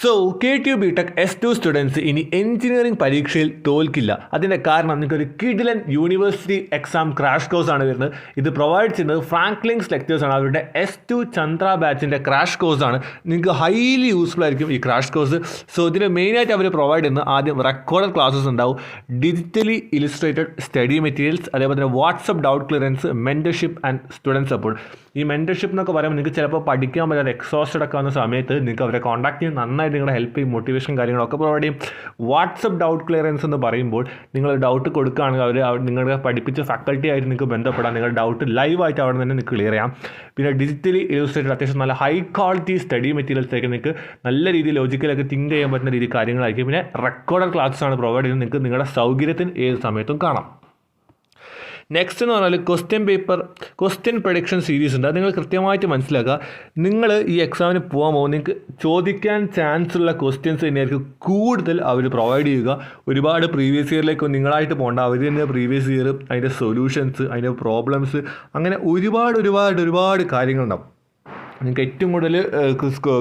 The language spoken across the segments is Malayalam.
So KTU BTech S2 students ഇനി എഞ്ചിനീയറിംഗ് പരീക്ഷയിൽ തോൽക്കില്ല. അതിൻ്റെ കാരണം നിങ്ങൾക്കൊരു കിഡിലൻ യൂണിവേഴ്സിറ്റി എക്സാം ക്രാഷ് കോഴ്സ് ആണ് വരുന്നത്. ഇത് പ്രൊവൈഡ് ചെയ്യുന്നത് ഫ്രാങ്ക്ലിൻസ് ലെക്ചേഴ്സ് ആണ്. അവരുടെ S2 ചന്ദ്ര ബാച്ചിൻ്റെ ക്രാഷ് കോഴ്സാണ്. നിങ്ങൾക്ക് ഹൈലി യൂസ്ഫുൾ ആയിരിക്കും ഈ ക്രാഷ് കോഴ്സ്. സോ ഇതിന് മെയിനായിട്ട് അവർ പ്രൊവൈഡ് ചെയ്യുന്നത് ആദ്യം റെക്കോർഡഡ് ക്ലാസ്സസ് ഉണ്ടാവും, ഡിജിറ്റലി ഇലിസ്ട്രേറ്റഡ് സ്റ്റഡി മെറ്റീരിയൽസ്, അതേപോലെ തന്നെ WhatsApp doubt clearance, mentorship and student support. ഈ മെൻറ്റർഷിപ്പ് എന്നൊക്കെ പറയുമ്പോൾ നിങ്ങൾക്ക് ചിലപ്പോൾ പഠിക്കാൻ പറ്റാതെ എക്സോസ്റ്റഡ് ഒക്കെ ആവുന്ന സമയത്ത് നിങ്ങൾക്ക് അവരെ കോൺടാക്ട് ചെയ്യും, നന്നായിട്ട് നിങ്ങളുടെ ഹെൽപ്പ് ചെയ്യും, മോട്ടിവേഷൻ കാര്യങ്ങളൊക്കെ പ്രൊവൈഡ് ചെയ്യും. വാട്സപ്പ് ഡൗട്ട് ക്ലിയറൻസ് എന്ന് പറയുമ്പോൾ നിങ്ങൾ ഡൗട്ട് കൊടുക്കുകയാണെങ്കിൽ അവർ നിങ്ങളുടെ പഠിപ്പിച്ച ഫാക്കൽറ്റി ആയിട്ട് നിങ്ങൾക്ക് ബന്ധപ്പെടാം, നിങ്ങളുടെ ഡൗട്ട് ലൈവായിട്ട് അവിടെ തന്നെ നിങ്ങൾക്ക് ക്ലിയർ ചെയ്യാം. പിന്നെ ഡിജിറ്റലി ഇലിസ്ട്രേറ്റഡ് അത്യാവശ്യം നല്ല ഹൈ ക്വാളിറ്റി സ്റ്റഡി മെറ്റീരിയൽസൊക്കെ നിങ്ങൾക്ക് നല്ല രീതിയിൽ ലോജിക്കലൊക്കെ തിങ്ക് ചെയ്യാൻ പറ്റുന്ന രീതി കാര്യങ്ങളായിരിക്കും. പിന്നെ റെക്കോർഡഡ് ക്ലാസ്സാണ് പ്രൊവൈഡ് ചെയ്യുന്നത്, നിങ്ങൾക്ക് നിങ്ങളുടെ സൗകര്യത്തിന് ഏത് സമയത്തും കാണാം. നെക്സ്റ്റ് എന്ന് പറഞ്ഞാൽ ക്വസ്റ്റ്യൻ പ്രഡിക്ഷൻ സീരീസ് ഉണ്ട്. അത് നിങ്ങൾ കൃത്യമായിട്ട് മനസ്സിലാക്കുക. നിങ്ങൾ ഈ എക്സാമിന് പോകുമ്പോൾ നിങ്ങൾക്ക് ചോദിക്കാൻ ചാൻസ് ഉള്ള ക്വസ്റ്റ്യൻസ് തന്നെയായിരിക്കും കൂടുതൽ അവർ പ്രൊവൈഡ് ചെയ്യുക. ഒരുപാട് പ്രീവിയസ് ഇയറിലേക്ക് നിങ്ങളായിട്ട് പോകേണ്ട, അവർ തന്നെ പ്രീവിയസ് ഇയർ അതിൻ്റെ സൊല്യൂഷൻസ്, അതിൻ്റെ പ്രോബ്ലംസ്, അങ്ങനെ ഒരുപാട് കാര്യങ്ങളുണ്ടാവും. നിങ്ങൾക്ക് ഏറ്റവും കൂടുതൽ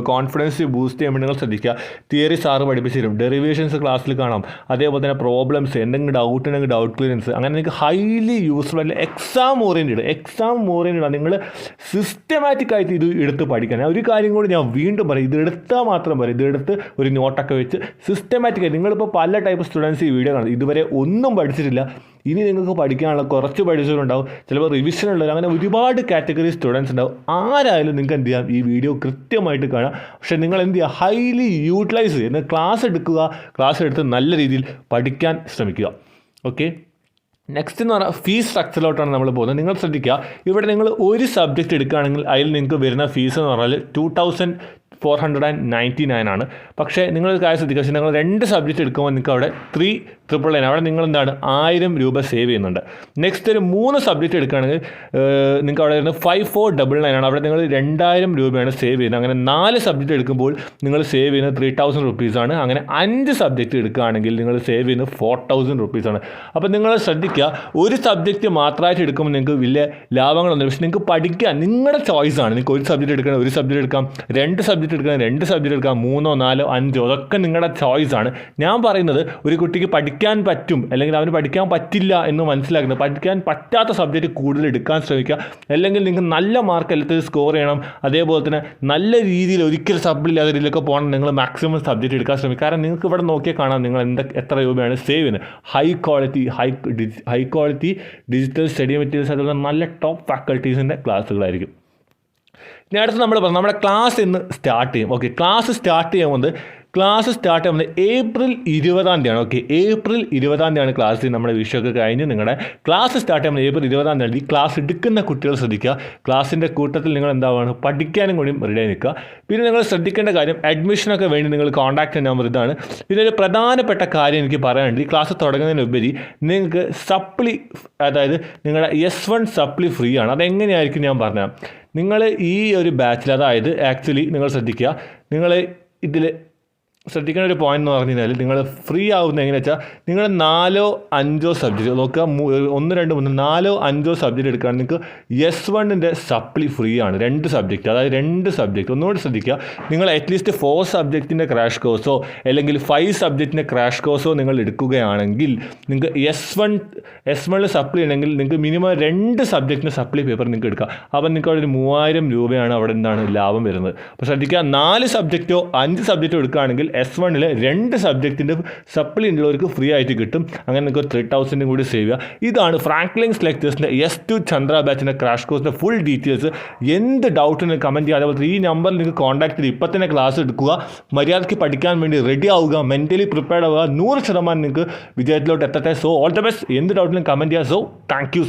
കോൺഫിഡൻസ് ബൂസ്റ്റ് ചെയ്യാൻ വേണ്ടി നിങ്ങൾ ശ്രദ്ധിക്കുക. തിയറി സാറ് പഠിപ്പിച്ച് തരും, ഡെറിവേഷൻസ് ക്ലാസ്സിൽ കാണാം, അതേപോലെ തന്നെ പ്രോബ്ലംസ്, എന്തെങ്കിലും ഡൗട്ട് ഉണ്ടെങ്കിൽ ഡൗട്ട് ക്ലിയറൻസ്, അങ്ങനെ നിങ്ങൾക്ക് ഹൈലി യൂസ്ഫുൾ ആയിട്ടുള്ള എക്സാം ഓറിയൻറ്റഡ് നിങ്ങൾ സിസ്റ്റമാറ്റിക് ആയിട്ട് ഇത് എടുത്ത് പഠിക്കാൻ. ഒരു കാര്യം കൂടി ഞാൻ വീണ്ടും പറയും, ഇത് എടുത്താൽ മാത്രം പറയും, ഇതെടുത്ത് ഒരു നോട്ടൊക്കെ വെച്ച് സിസ്റ്റമാറ്റിക്കായി. നിങ്ങളിപ്പോൾ പല ടൈപ്പ് സ്റ്റുഡൻസ് ഈ വീഡിയോ കാണും, ഇതുവരെ ഒന്നും പഠിച്ചിട്ടില്ല, ഇനി നിങ്ങൾക്ക് പഠിക്കാനുള്ള കുറച്ച് പഠിച്ചവരുണ്ടാവും, ചിലപ്പോൾ റിവിഷൻ ഉള്ളവർ, അങ്ങനെ ഒരുപാട് കാറ്റഗറി സ്റ്റുഡൻസ് ഉണ്ടാവും. ആരായാലും നിങ്ങൾക്ക് എന്ത് ചെയ്യാം, ഈ വീഡിയോ കൃത്യമായിട്ട് കാണാം. പക്ഷേ നിങ്ങൾ എന്ത് ചെയ്യുക, ഹൈലി യൂട്ടിലൈസ് ചെയ്യുക, ക്ലാസ് എടുത്ത് നല്ല രീതിയിൽ പഠിക്കാൻ ശ്രമിക്കുക. ഓക്കെ, നെക്സ്റ്റ് എന്ന് പറഞ്ഞാൽ ഫീസ് സ്ട്രക്ചറിലോട്ടാണ് നമ്മൾ പോകുന്നത്. നിങ്ങൾ ശ്രദ്ധിക്കുക, ഇവിടെ നിങ്ങൾ ഒരു സബ്ജക്റ്റ് എടുക്കുകയാണെങ്കിൽ അതിൽ നിങ്ങൾക്ക് വരുന്ന ഫീസ് എന്ന് പറഞ്ഞാൽ 2499 ആണ്. പക്ഷേ നിങ്ങളൊരു കാര്യം ശ്രദ്ധിക്കുക, പക്ഷേ നിങ്ങൾ 2 സബ്ജക്റ്റ് എടുക്കുമ്പോൾ നിങ്ങൾക്ക് അവിടെ 3999, അവിടെ നിങ്ങൾ എന്താണ് 1000 രൂപ സേവ് ചെയ്യുന്നുണ്ട്. നെക്സ്റ്റ് ഒരു 3 സബ്ജക്റ്റ് എടുക്കുകയാണെങ്കിൽ നിങ്ങൾക്ക് അവിടെ വരുന്നത് 5499 ആണ്. അവിടെ നിങ്ങൾ 2000 രൂപയാണ് സേവ് ചെയ്യുന്നത്. അങ്ങനെ 4 സബ്ജക്റ്റ് എടുക്കുമ്പോൾ നിങ്ങൾ സേവ് ചെയ്യുന്നത് 3000 റുപ്പീസാണ്. അങ്ങനെ 5 സബ്ജക്റ്റ് എടുക്കുകയാണെങ്കിൽ നിങ്ങൾ സേവ് ചെയ്യുന്നത് 4000 റുപ്പീസാണ്. അപ്പോൾ നിങ്ങൾ ശ്രദ്ധിക്കുക, ഒരു സബ്ജക്റ്റ് മാത്രമായിട്ട് എടുക്കുമ്പോൾ നിങ്ങൾക്ക് വലിയ ലാഭങ്ങളൊന്നും, പക്ഷേ നിങ്ങൾക്ക് പഠിക്കാൻ നിങ്ങളുടെ ചോയ്സാണ്. നിങ്ങൾക്ക് ഒരു സബ്ജക്റ്റ് എടുക്കണം, ഒരു സബ്ജക്റ്റ് എടുക്കാം, 2 സബ്ജക്റ്റ് എടുക്കാം, 2 സബ്ജക്റ്റ് എടുക്കാം, 3, 4, 5, അതൊക്കെ നിങ്ങളുടെ ചോയ്സാണ്. ഞാൻ പറയുന്നത് ഒരു കുട്ടിക്ക് പഠിക്കാൻ പറ്റും അല്ലെങ്കിൽ അവന് പഠിക്കാൻ പറ്റില്ല എന്ന് മനസ്സിലാക്കുന്നത്, പഠിക്കാൻ പറ്റാത്ത സബ്ജക്റ്റ് കൂടുതൽ എടുക്കാൻ ശ്രമിക്കുക. അല്ലെങ്കിൽ നിങ്ങൾക്ക് നല്ല മാർക്ക് എല്ലാത്തിലും സ്കോർ ചെയ്യണം, അതേപോലെ തന്നെ നല്ല രീതിയിൽ ഒരിക്കലും സബ്ബില്ലാത്ത രീതിയിലൊക്കെ പോകണം, നിങ്ങൾ മാക്സിമം സബ്ജക്റ്റ് എടുക്കാൻ ശ്രമിക്കുക. കാരണം നിങ്ങൾക്ക് ഇവിടെ നോക്കിയാൽ കാണാം നിങ്ങൾ എത്ര രൂപയാണ് സേവ് ചെയ്യുന്നത്. High quality digital study materials, അതുപോലെ നല്ല ടോപ്പ് ഫാക്കൽറ്റീസിൻ്റെ ക്ലാസ്സുകളായിരിക്കും. ഇനി അടുത്ത് നമ്മൾ പറഞ്ഞു നമ്മുടെ ക്ലാസ് ഇന്ന് സ്റ്റാർട്ട് ചെയ്യും. ഓക്കെ, ക്ലാസ് സ്റ്റാർട്ട് ചെയ്യുന്നത് April 20 ഓക്കെ, April 20 ക്ലാസ്. നമ്മുടെ വിഷയമൊക്കെ കഴിഞ്ഞ് നിങ്ങളുടെ ക്ലാസ് സ്റ്റാർട്ട് ചെയ്യുന്നത് April 20. ഈ ക്ലാസ് എടുക്കുന്ന കുട്ടികൾ ശ്രദ്ധിക്കുക, ക്ലാസ്സിൻ്റെ കൂട്ടത്തിൽ നിങ്ങൾ എന്താവാണ് പഠിക്കാനും കൂടി റെഡിയായി നിൽക്കുക. പിന്നെ നിങ്ങൾ ശ്രദ്ധിക്കേണ്ട കാര്യം, അഡ്മിഷനൊക്കെ വേണ്ടി നിങ്ങൾ കോൺടാക്ട് നമ്പർ ഇതാണ്. പിന്നെ ഒരു പ്രധാനപ്പെട്ട കാര്യം എനിക്ക് പറയാനുണ്ട്, ഈ ക്ലാസ് തുടങ്ങുന്നതിനുപരി നിങ്ങൾക്ക് സപ്ലി, അതായത് നിങ്ങളുടെ S1 സപ്ലി ഫ്രീ ആണ്. അതെങ്ങനെയായിരിക്കും ഞാൻ പറഞ്ഞത്. നിങ്ങൾ ഈ ഒരു ബാച്ചിൽ, അതായത് ആക്ച്വലി നിങ്ങൾ ശ്രദ്ധിക്കുക, നിങ്ങൾ ഇതിൽ ശ്രദ്ധിക്കേണ്ട ഒരു പോയിന്റ് എന്ന് പറഞ്ഞു കഴിഞ്ഞാൽ, നിങ്ങൾ ഫ്രീ ആവുന്നത് എങ്ങനെയാണെന്ന് വെച്ചാൽ, നിങ്ങൾ 4-5 സബ്ജക്റ്റ് നോക്കുക, 1, 2, 3, 4-5 സബ്ജക്റ്റ് എടുക്കുകയാണ്, നിങ്ങൾക്ക് S1 സപ്ലി ഫ്രീ ആണ്. 2 സബ്ജക്റ്റ്, അതായത് 2 സബ്ജക്റ്റ്. ഒന്നുകൂടി ശ്രദ്ധിക്കുക, നിങ്ങൾ അറ്റ്ലീസ്റ്റ് 4 സബ്ജക്റ്റിൻ്റെ ക്രാഷ് കോഴ്സോ അല്ലെങ്കിൽ 5 സബ്ജക്റ്റിൻ്റെ ക്രാഷ് കോഴ്സോ നിങ്ങൾ എടുക്കുകയാണെങ്കിൽ നിങ്ങൾക്ക് S1 സപ്ലി ഉണ്ടെങ്കിൽ നിങ്ങൾക്ക് മിനിമം 2 സബ്ജക്റ്റിൻ്റെ സപ്ലി പേപ്പർ നിങ്ങൾക്ക് എടുക്കാം. അപ്പം നിങ്ങൾക്ക് അവിടെ ഒരു 3000 രൂപയാണ് അവിടെ എന്താണ് ലാഭം വരുന്നത്. അപ്പോൾ ശ്രദ്ധിക്കുക, 4 സബ്ജക്റ്റോ 5 സബ്ജക്റ്റോ എടുക്കുകയാണെങ്കിൽ S1 2 സബ്ജക്റ്റിൻ്റെ സപ്ലി ഉള്ളവർക്ക് ഫ്രീ ആയിട്ട് കിട്ടും. അങ്ങനെ നിങ്ങൾക്ക് 3000 കൂടി സേവ് ചെയ്യുക. ഇതാണ് ഫ്രാങ്ക്ലിൻസ് ലെക്ചേഴ്സിൻ്റെ S2 ചന്ദ്ര ബാച്ചിൻ്റെ ക്രാഷ് കോഴ്സിൻ്റെ ഫുൾ ഡീറ്റെയിൽസ്. എന്ത് ഡൗട്ടിന് കമൻറ്റ് ചെയ്യുക, അതേപോലെ ഈ നമ്പറിൽ നിങ്ങൾക്ക് കോൺടാക്ട് ചെയ്ത് ഇപ്പം തന്നെ ക്ലാസ് എടുക്കുക, മര്യാദയ്ക്ക് പഠിക്കാൻ വേണ്ടി റെഡി ആവുക, മെൻ്റലി പ്രിപ്പയർഡ് ആവുക, 100% നിങ്ങൾക്ക് വിജയത്തിലോട്ട് എത്തട്ടെ. So all the best. എന്ത് ഡൗട്ടിനും കമൻറ്റ് ചെയ്യുക. So thank U.